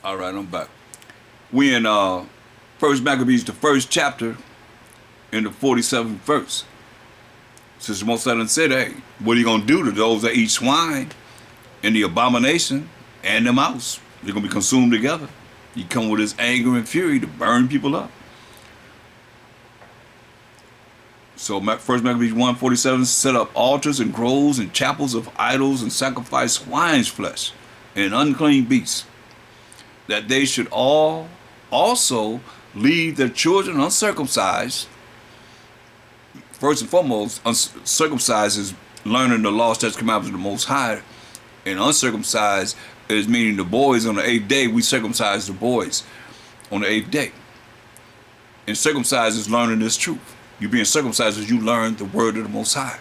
All right, I'm back. We in First Maccabees, the first chapter, in the 47th verse. Sister Most High said, "Hey, what are you gonna do to those that eat swine and the abomination and the mouse? They're gonna be consumed together. He come with his anger and fury to burn people up." So First Maccabees 1:47 set up altars and groves and chapels of idols and sacrifice swine's flesh and unclean beasts, that they should all also leave their children uncircumcised. First and foremost, uncircumcised is learning the law, statutes, commandments of the Most High, and uncircumcised is meaning the boys on the 8th day. We circumcise the boys on the 8th day, and circumcised is learning this truth. You being circumcised as you learn the word of the Most High.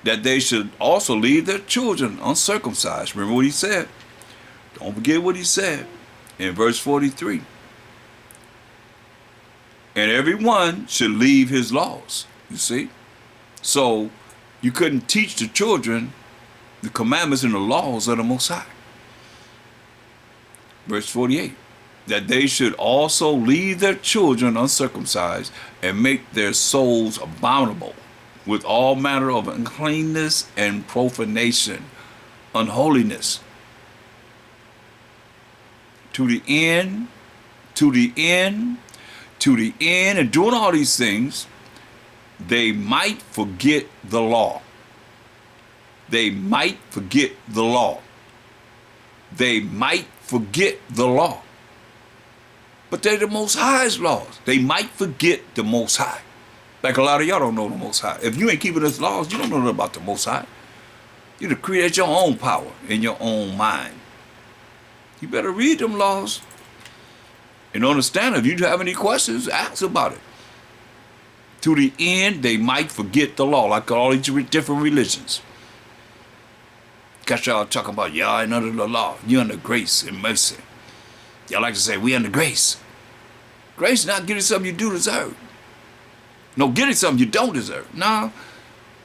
That they should also leave their children uncircumcised. Remember what he said. Don't forget what he said in verse 43. And everyone should leave his laws. You see? So you couldn't teach the children the commandments and the laws of the Most High. Verse 48. That they should also leave their children uncircumcised and make their souls abominable with all manner of uncleanness and profanation, unholiness. To the end, and doing all these things, they might forget the law. They might forget the law. They might forget the law. But they're the Most High's laws. They might forget the Most High. Like a lot of y'all don't know the Most High. If you ain't keeping His laws, you don't know nothing about the Most High. You to create your own power in your own mind. You better read them laws and understand. If you have any questions, ask about it. To the end, they might forget the law, like all these different religions. Got y'all talking about y'all ain't under the law. You under grace and mercy. Y'all like to say we under grace. Grace is not getting something you do deserve. No, getting something you don't deserve. No.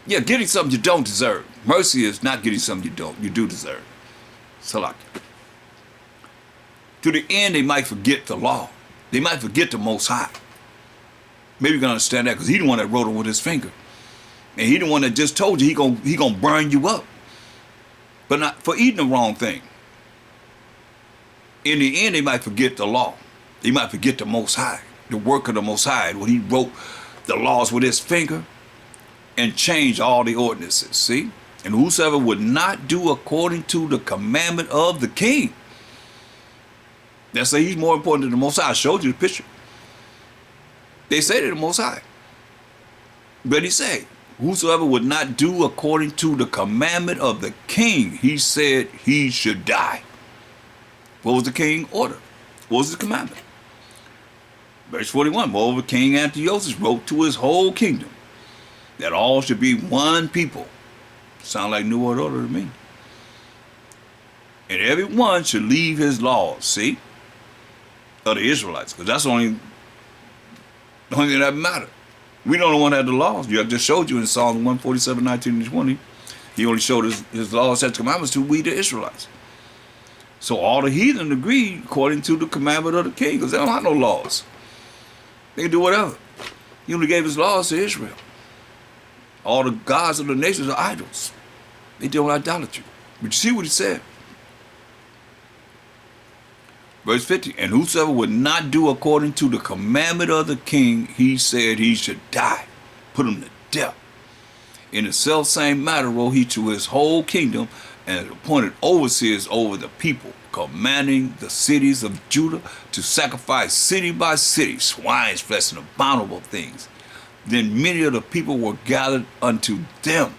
Yeah, getting something you don't deserve. Mercy is not getting something you do deserve. Salak. To the end, they might forget the law. They might forget the Most High. Maybe you can understand that because He the one that wrote it with His finger. And He the one that just told you he gonna burn you up. But not for eating the wrong thing. In the end, they might forget the law. They might forget the Most High, the work of the Most High, when He wrote the laws with His finger and changed all the ordinances, see? And whosoever would not do according to the commandment of the king. They say He's more important than the Most High. I showed you the picture. They say they're the Most High. But He said, whosoever would not do according to the commandment of the king, He said he should die. What was the king order? What was the commandment? Verse 41, moreover, King Antiochus wrote to his whole kingdom that all should be one people. Sound like New World Order to me. And everyone should leave his laws, see? Of the Israelites, because that's the only thing that matter. We don't know one that had the laws. I just showed you in Psalm 147, 19 and 20. He only showed his laws, statutes, commandments to we the Israelites. So all the heathen agreed according to the commandment of the king, because they don't have no laws. They can do whatever. He only gave His laws to Israel. All the gods of the nations are idols. They deal with idolatry. But you see what He said. Verse 50, and whosoever would not do according to the commandment of the king, He said he should die. Put him to death. In the selfsame matter wrote He to his whole kingdom, and appointed overseers over the people, commanding the cities of Judah to sacrifice city by city swine's flesh and abominable things. Then many of the people were gathered unto them,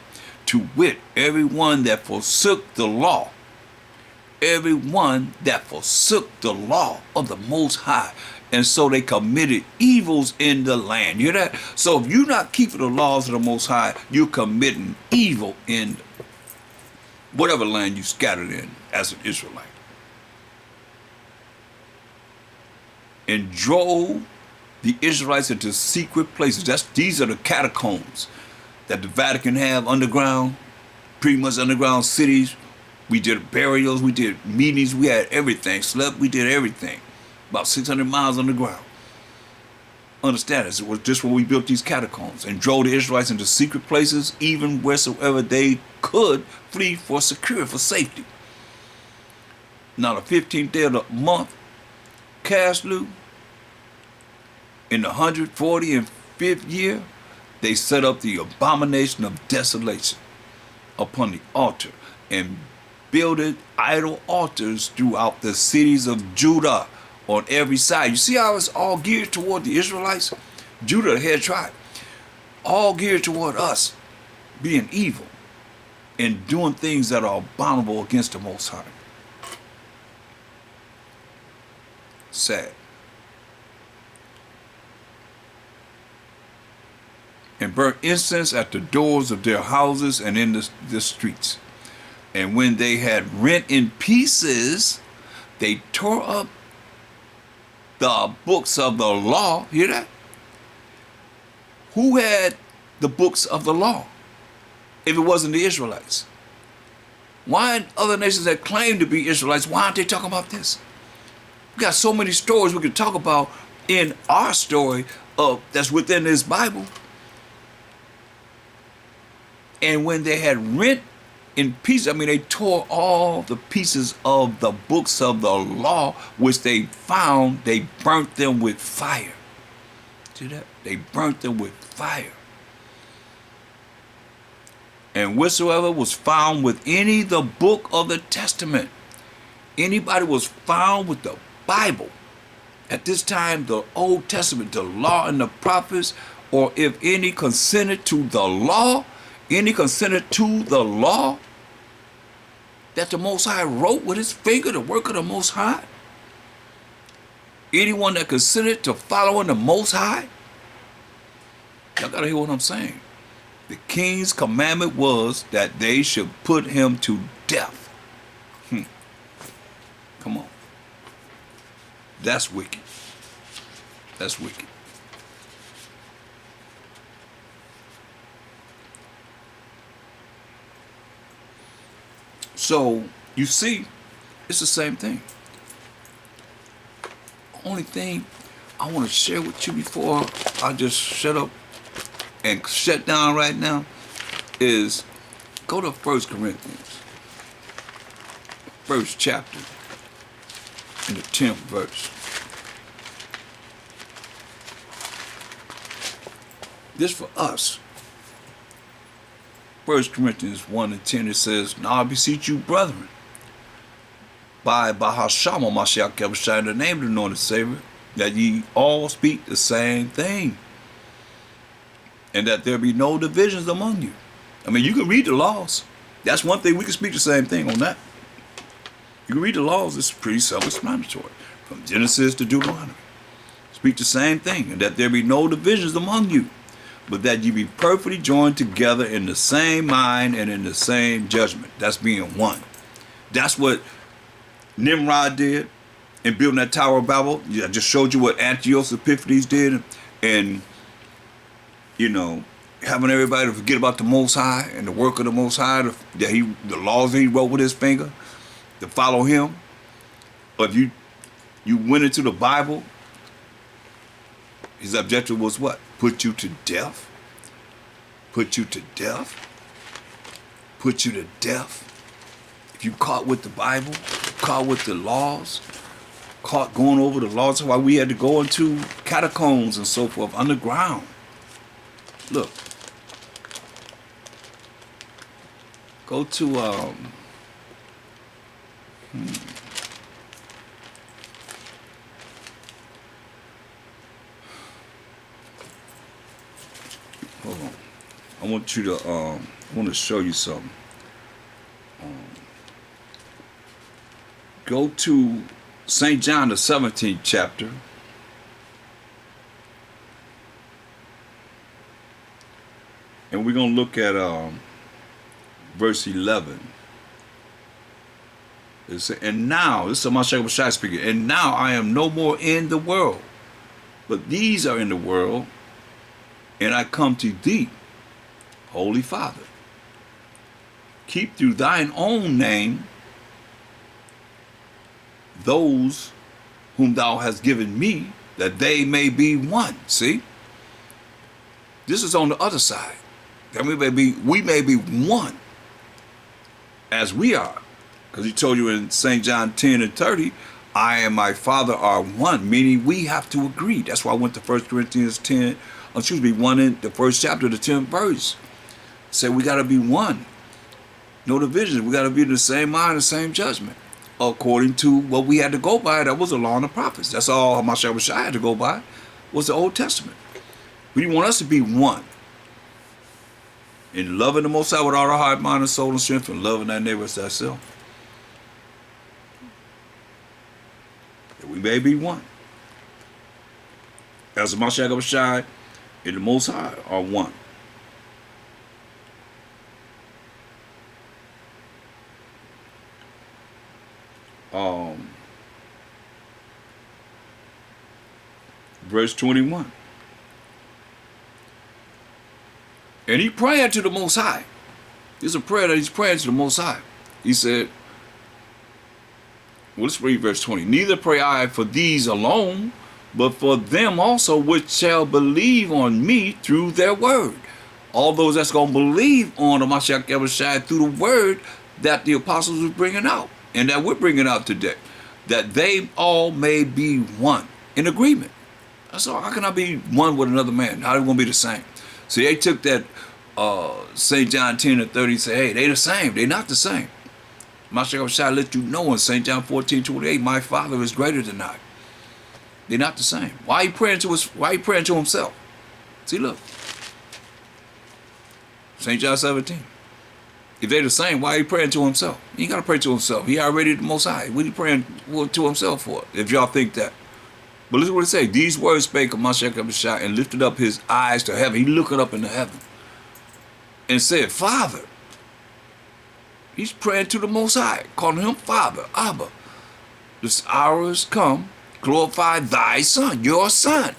to wit, everyone that forsook the law. Everyone that forsook the law of the Most High. And so they committed evils in the land. You hear that? So if you're not keeping the laws of the Most High, you're committing evil in whatever land you scattered in as an Israelite. And drove the Israelites into secret places. These are the catacombs that the Vatican have underground, pretty much underground cities We did burials, we did meetings, we had everything. Slept, we did everything. About 600 miles underground. Understand this, it was just when we built these catacombs and drove the Israelites into secret places, even wheresoever they could flee for security, for safety. Now the 15th day of the month, Caslu, in the 145th year, they set up the abomination of desolation upon the altar and builded idol altars throughout the cities of Judah on every side. You see how it's all geared toward the Israelites? Judah, the head tribe, all geared toward us being evil and doing things that are abominable against the Most High. Sad. And burnt incense at the doors of their houses and in the streets. And when they had rent in pieces, they tore up the books of the law. Hear that? Who had the books of the law if it wasn't the Israelites? Why other nations that claim to be Israelites, why aren't they talking about this? We got so many stories we could talk about in our story that's within this Bible. And when they had rent in pieces, I mean, they tore all the pieces of the books of the law, which they found, they burnt them with fire. See that? They burnt them with fire. And whatsoever was found with any the book of the Testament, anybody was found with the Bible, at this time, the Old Testament, the law and the prophets, or if any consented to the law, any consented to the law that the Most High wrote with his finger, the work of the Most High, anyone that consented to following the Most High, y'all gotta hear what I'm saying. The king's commandment was that they should put him to death. Come on. That's wicked. That's wicked. So, you see, it's the same thing. Only thing I want to share with you before I just shut up and shut down right now is go to 1 Corinthians, 1st chapter, in the 10th verse. This for us. 1 Corinthians 1 and 10, it says, "Now I beseech you, brethren, by Bahasham Mashiach Yahushua, in the name of the anointed Savior, that ye all speak the same thing, and that there be no divisions among you." I mean, you can read the laws. That's one thing, we can speak the same thing on that. You can read the laws, it's pretty self-explanatory. From Genesis to Deuteronomy. Speak the same thing, and that there be no divisions among you, but that ye be perfectly joined together in the same mind and in the same judgment. That's being one. That's what Nimrod did in building that Tower of Babel. I just showed you what Antiochus Epiphanes did, and, you know, having everybody to forget about the Most High and the work of the Most High, the laws that he wrote with his finger, to follow him. But if you went into the Bible, his objective was what? Put you to death. Put you to death. Put you to death. If you caught with the Bible, caught with the laws, caught going over the laws, that's why we had to go into catacombs and so forth, underground. Look. Go to, hold on. I want you to, I want to show you something. Go to St. John, the 17th chapter. And we're going to look at verse 11. It says, "And now," this is Mashiach Bashai speaking, "and now I am no more in the world, but these are in the world, and I come to thee, Holy Father. Keep through thine own name those whom thou hast given me, that they may be one. See? This is on the other side. That we may be one as we are. Because he told you in St. John 10 and 30, I and my Father are one, meaning we have to agree. That's why I went to 1 Corinthians 1 in the first chapter, the 10th verse. Say we got to be one. No division. We got to be in the same mind, the same judgment. According to what we had to go by, that was the law and the prophets. That's all Mashiach had to go by, was the Old Testament. But he want us to be one. In loving the Most High with all our heart, mind, and soul, and strength, and loving thy neighbor as thyself. That we may be one. As the Mashiach and the Most High are one. Verse 21. And he prayed to the Most High. This is a prayer that he's praying to the Most High. He said, well, let's read verse 20. Neither pray I for these alone, but for them also which shall believe on me through their word. All those that's going to believe on the Mashiach Yahushua through the word that the apostles were bringing out and that we're bringing out today. That they all may be one in agreement. That's all. How can I be one with another man? How are they going to be the same? See, they took that St. John 10 and 30 and say, hey, they the same. They not the same. Mashiach Yahushua let you know in St. John 14:28, my Father is greater than I. They're not the same. Why are you praying to us? Why are you praying to himself? See, look. St. John 17. If they're the same, why are you praying to himself? He ain't got to pray to himself. He already the Most High. What are you praying to himself for? If y'all think that. But listen what it say. These words spake of Mashiach Yahushua and lifted up his eyes to heaven. He looked up into heaven and said, Father. He's praying to the Most High, calling him Father, Abba. This hour has come. Glorify thy Son, your Son.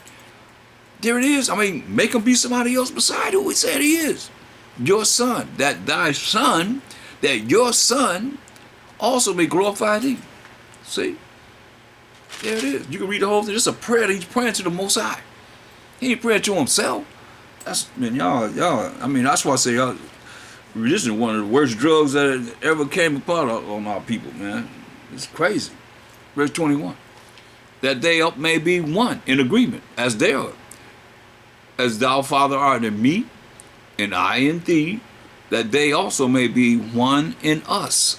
There it is. I mean, make him be somebody else beside who he said he is. Your Son, that thy Son, that your Son also may glorify thee. See? There it is. You can read the whole thing. It's a prayer that he's praying to the Most High. He ain't praying to himself. That's, man, y'all, I mean, that's why I say, y'all, religion is one of the worst drugs that ever came upon on our people, man. It's crazy. Verse 21. That they may be one in agreement, as they are. As thou, Father, art in me, and I in thee, that they also may be one in us.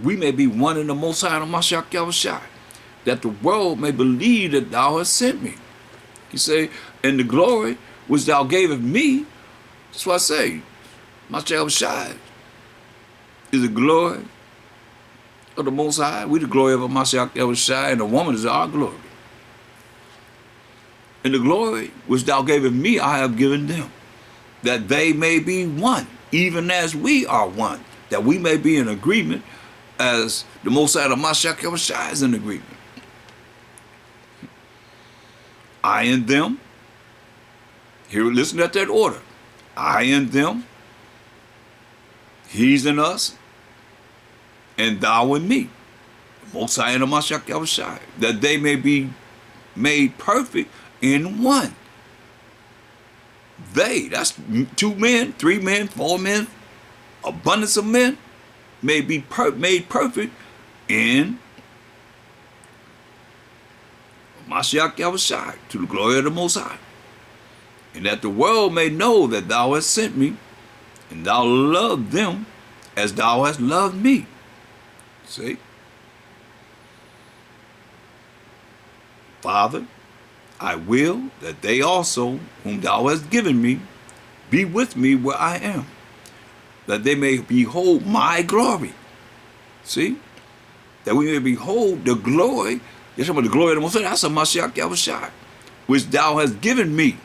We may be one in the Most High and Mashiach Yahushua, that the world may believe that thou hast sent me. You say, and the glory which thou gavest me, that's what I say, Mashiach Yahushua is the glory of the Most High. We the glory of Mashiach Yahushua, and the woman is our glory. And the glory which thou gavest me, I have given them, that they may be one, even as we are one, that we may be in agreement as the Most High of Mashiach Yahushua is in agreement. I and them. Here, listen at that order. I and them. He's in us. And thou and me. The Most High and the Mashiach Yahushua. That they may be made perfect in one. They, that's 2 men, 3 men, 4 men, abundance of men, may be made perfect in Mashiach Yahushua, to the glory of the Most High. And that the world may know that thou hast sent me, and thou loved them as thou hast loved me. See? Father, I will that they also, whom thou hast given me, be with me where I am, that they may behold my glory. See? That we may behold the glory. You're talking about the glory of the Most High. That's a Mashiach Yahushua, which thou hast given me.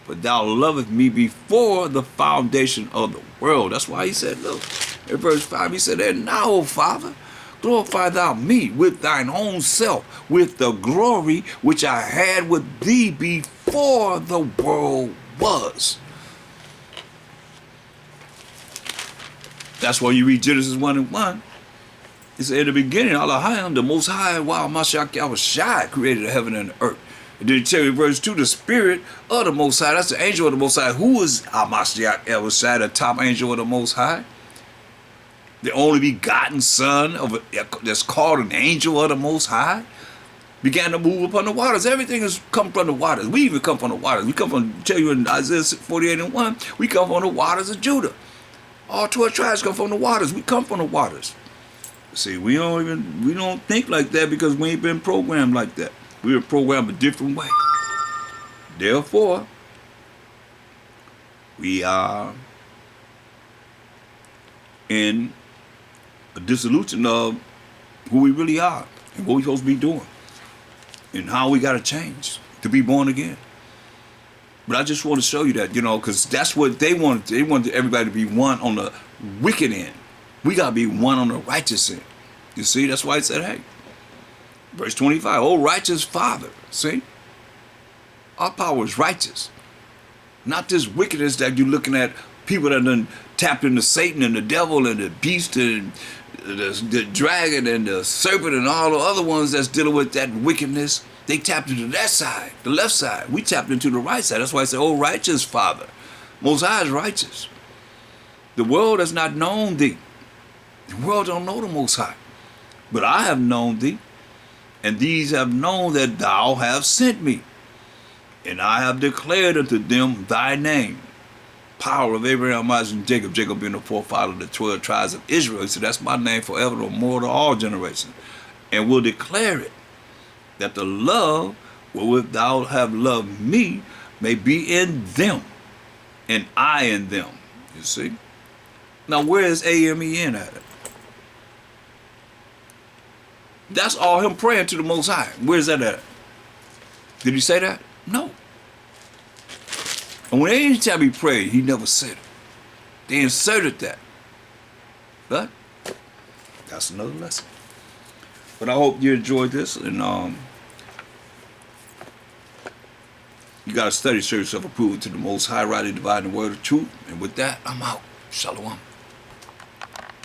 For thou lovest me before the foundation of the world. That's why he said, look, in verse 5, he said, and now, O Father, glorify thou me with thine own self, with the glory which I had with thee before the world was. That's why you read Genesis 1 and 1. It said, in the beginning, Allahayim, the Most High, wow, Mashiach Yahushua created the heaven and the earth. And then tell you verse 2, the spirit of the Most High, that's the angel of the Most High. Who is Mashiach Yahushua, the top angel of the Most High? The only begotten son of that's called an angel of the Most High, began to move upon the waters. Everything has come from the waters. We even come from the waters. We come from, tell you in Isaiah 48:1, we come from the waters of Judah. All 12 tribes come from the waters. We come from the waters. See, we don't think like that because we ain't been programmed like that. We were programmed a different way. Therefore, we are in a dissolution of who we really are and what we're supposed to be doing and how we got to change to be born again. But I just want to show you that, because that's what they wanted. They wanted everybody to be one on the wicked end. We got to be one on the righteous end. You see, that's why it said, hey, verse 25, oh, righteous Father. See, our power is righteous. Not this wickedness that you're looking at people that done tapped into Satan and the devil and the beast and the dragon and the serpent and all the other ones that's dealing with that wickedness. They tapped into that side, the left side. We tapped into the right side. That's why I say, oh, righteous Father. Most High is righteous. The world has not known thee. The world don't know the Most High. But I have known thee, and these have known that thou hast sent me. And I have declared unto them thy name. Power of Abraham, Isaac, and Jacob. Jacob being the forefather of the 12 tribes of Israel. He said, that's my name forever, no more to all generations. And will declare it, that the love wherewith thou have loved me may be in them, and I in them. You see? Now, where is AMEN at it? That's all him praying to the Most High. Where's that at? Did he say that? No. And when anytime he prayed, he never said it. They inserted that. But that's another lesson. But I hope you enjoyed this, and you got to study, show yourself approved to the Most High, rightly dividing the word of truth. And with that, I'm out. Shalom.